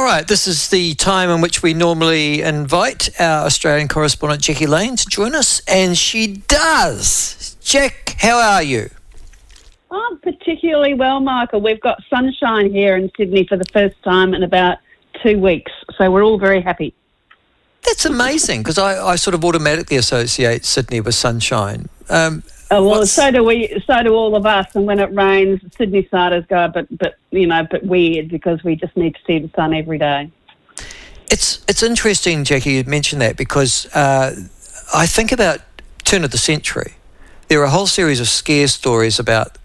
right, this is the time in which we normally invite our Australian correspondent Jaqui Lane to join us, and she does. Jack, how are you? Oh, particularly well, Michael. We've got sunshine here in Sydney for the first time in about 2 weeks, so we're all very happy. That's amazing, because I sort of automatically associate Sydney with sunshine. So do we. So do all of us. And when it rains, Sydney-siders go but weird, because we just need to see the sun every day. It's interesting, Jackie, you mentioned that, because I think about turn of the century. There are a whole series of scare stories about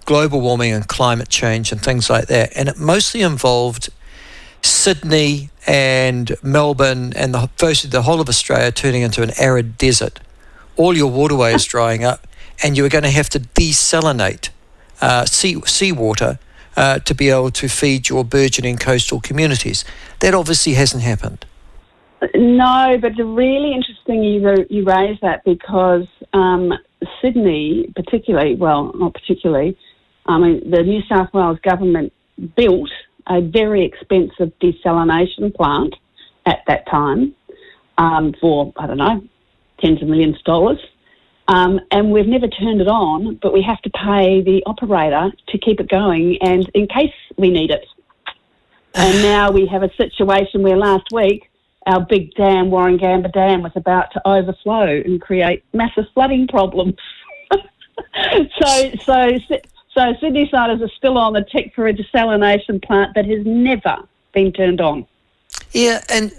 global warming and climate change and things like that, and it mostly involved Sydney and Melbourne and firstly the whole of Australia turning into an arid desert. All your waterways drying up, and you were going to have to desalinate seawater to be able to feed your burgeoning coastal communities. That obviously hasn't happened. No, but it's really interesting you raise that, because Sydney particularly, well, not particularly, the New South Wales government built a very expensive desalination plant at that time for, I don't know, tens of millions of dollars. And we've never turned it on, but we have to pay the operator to keep it going, and in case we need it. And now we have a situation where last week our big dam, Warringamba Dam, was about to overflow and create massive flooding problems. So Sydney-siders are still on the tick for a desalination plant that has never been turned on. Yeah, and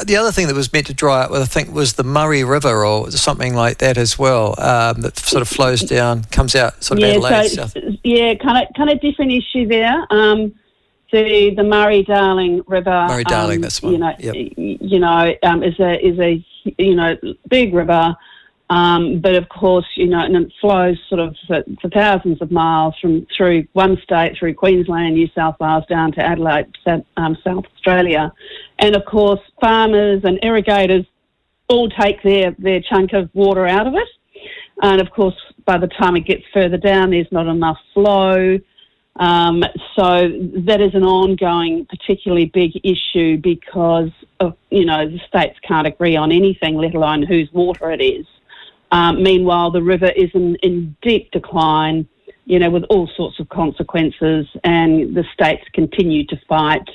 the other thing that was meant to dry up, I think, was the Murray River or something like that as well, that sort of flows down, comes out sort of Adelaide stuff. Yeah, kind of different issue there. The Murray-Darling River. Murray-Darling, that's one. Is a big river. But of course, and it flows sort of for thousands of miles through one state, through Queensland, New South Wales, down to Adelaide, South Australia. And of course, farmers and irrigators all take their chunk of water out of it. And of course, by the time it gets further down, there's not enough flow. So that is an ongoing, particularly big issue, because of, the states can't agree on anything, let alone whose water it is. Meanwhile, the river is in deep decline, with all sorts of consequences, and the states continue to fight,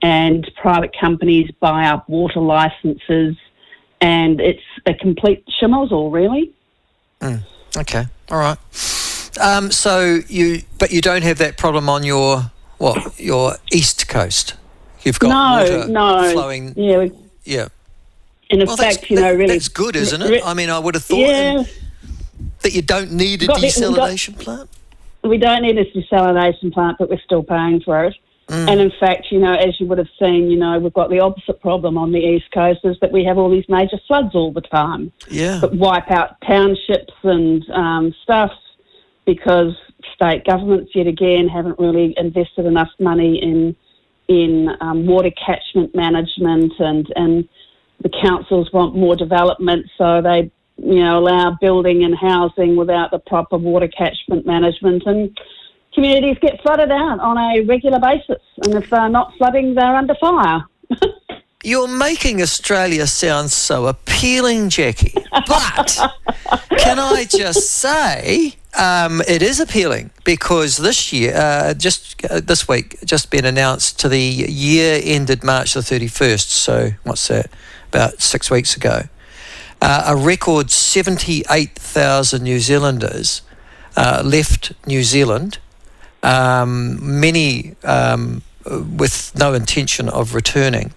and private companies buy up water licences, and it's a complete schmozzle, really. Okay, all right. But you don't have that problem on your east coast. You've got water flowing. Yeah. And in fact, really... That's good, isn't it? I would have thought that you don't need a desalination plant. We don't need a desalination plant, but we're still paying for it. And in fact, as you would have seen, we've got the opposite problem on the East Coast, is that we have all these major floods all the time. Yeah. That wipe out townships and stuff, because state governments, yet again, haven't really invested enough money in water catchment management, and the councils want more development, so they, allow building and housing without the proper water catchment management, and communities get flooded out on a regular basis. And if they're not flooding, they're under fire. You're making Australia sound so appealing, Jackie. But can I just say, it is appealing, because this year, this week, just been announced to the year ended March the 31st. So what's that? About 6 weeks ago. A record 78,000 New Zealanders left New Zealand, many with no intention of returning.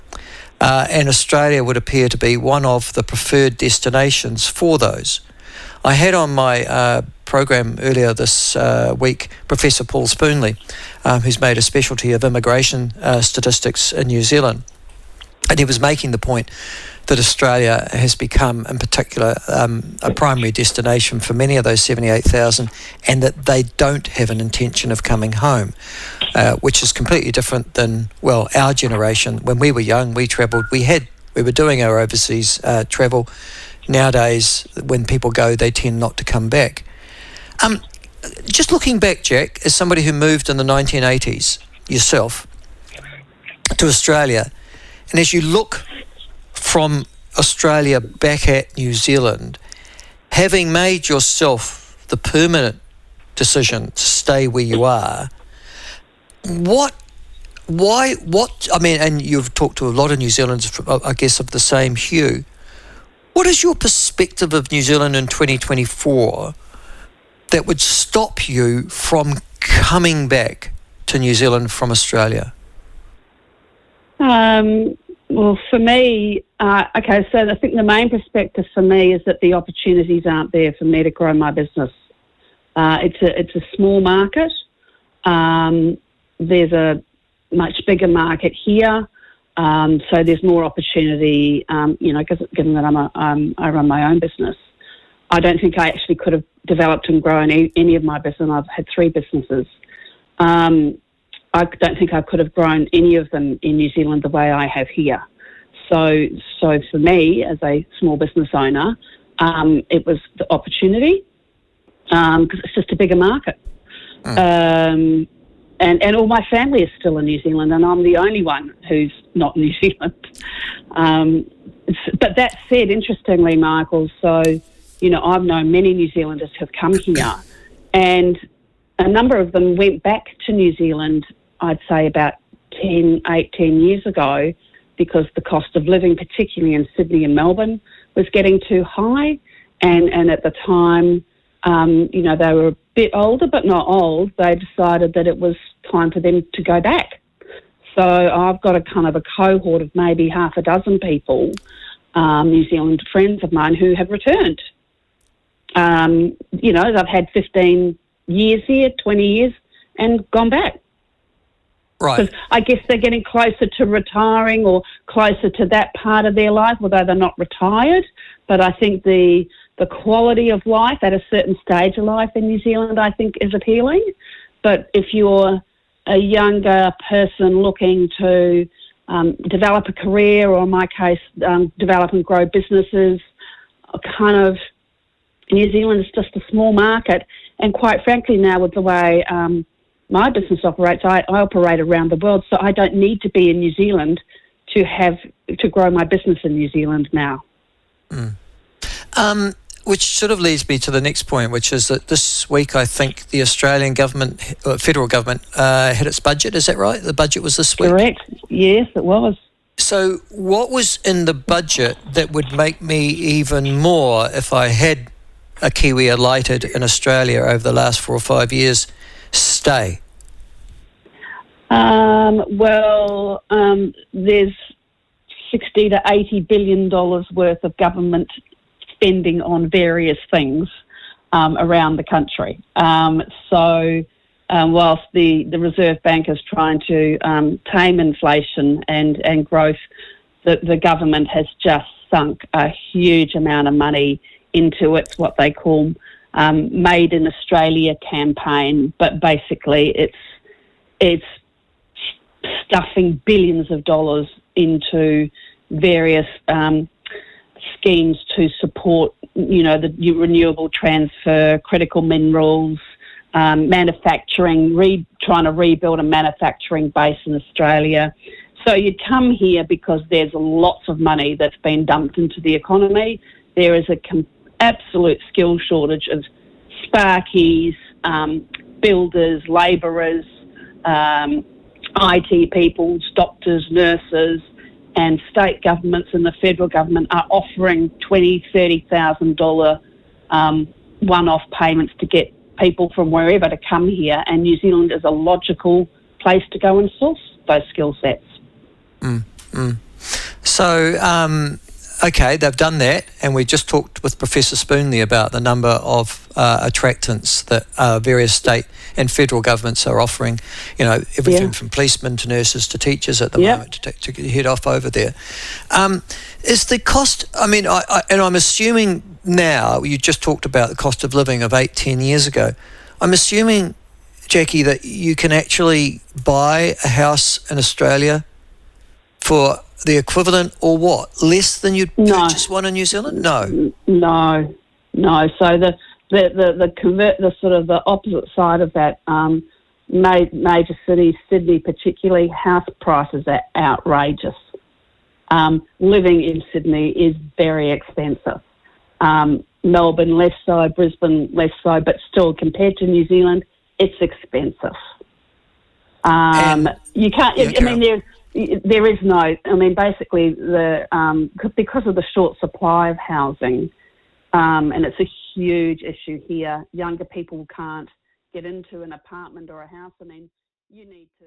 And Australia would appear to be one of the preferred destinations for those. I had on my program earlier this week Professor Paul Spoonley, who's made a specialty of immigration statistics in New Zealand. And he was making the point that Australia has become, in particular, a primary destination for many of those 78,000, and that they don't have an intention of coming home, which is completely different than, our generation. When we were young, we travelled, we were doing our overseas travel. Nowadays, when people go, they tend not to come back. Just looking back, Jack, as somebody who moved in the 1980s, yourself, to Australia, And as you look from Australia back at New Zealand, having made yourself the permanent decision to stay where you are, and you've talked to a lot of New Zealanders, I guess, of the same hue. What is your perspective of New Zealand in 2024 that would stop you from coming back to New Zealand from Australia? Well, for me, so I think the main perspective for me is that the opportunities aren't there for me to grow my business. It's a small market. There's a much bigger market here, so there's more opportunity. Given that I run my own business, I don't think I actually could have developed and grown any of my business. I've had 3 businesses. I don't think I could have grown any of them in New Zealand the way I have here. So for me, as a small business owner, it was the opportunity because it's just a bigger market. And all my family is still in New Zealand, and I'm the only one who's not in New Zealand. But that said, interestingly, Michael, I've known many New Zealanders who've come here, and a number of them went back to New Zealand, I'd say about 10 years ago, because the cost of living, particularly in Sydney and Melbourne, was getting too high. And at the time, they were a bit older, but not old. They decided that it was time for them to go back. So I've got a kind of a cohort of maybe half a dozen people, New Zealand friends of mine, who have returned. They've had 15 years here, 20 years, and gone back. Right. Because I guess they're getting closer to retiring or closer to that part of their life, although they're not retired. But I think the quality of life at a certain stage of life in New Zealand, I think, is appealing. But if you're a younger person looking to develop a career, or in my case, develop and grow businesses, New Zealand is just a small market. And quite frankly, now with the way my business operates, I operate around the world, so I don't need to be in New Zealand to grow my business in New Zealand now. Which sort of leads me to the next point, which is that this week I think the Australian government, federal government, had its budget. Is that right? The budget was this week? Correct. Yes, it was. So what was in the budget that would make me even more, if I had a Kiwi alighted in Australia over the last 4 or 5 years, stay? There's $60 to $80 billion worth of government spending on various things around the country. Whilst the Reserve Bank is trying to tame inflation and growth, the government has just sunk a huge amount of money into its what they call Made in Australia campaign, but basically it's stuffing billions of dollars into various schemes to support, the renewable transfer, critical minerals, manufacturing, trying to rebuild a manufacturing base in Australia. So you come here because there's lots of money that's been dumped into the economy. There is an absolute skill shortage of sparkies, builders, labourers, IT people, doctors, nurses, and state governments and the federal government are offering $20,000, $30,000 one-off payments to get people from wherever to come here, and New Zealand is a logical place to go and source those skill sets. So, okay, they've done that, and we just talked with Professor Spoonley about the number of attractants that various state and federal governments are offering, everything from policemen to nurses to teachers at the moment to head off over there. Is the cost, and I'm assuming now, you just talked about the cost of living of 8-10 years ago. I'm assuming, Jaqui, that you can actually buy a house in Australia for the equivalent, or what, less than you'd purchase one in New Zealand? No. So the sort of the opposite side of that, major cities, Sydney particularly, house prices are outrageous. living in Sydney is very expensive. Melbourne less so, Brisbane less so, but still compared to New Zealand, it's expensive. You can't. Yeah, I mean, there is no. I mean, basically, because of the short supply of housing, and it's a huge issue here. Younger people can't get into an apartment or a house. I mean, you need to.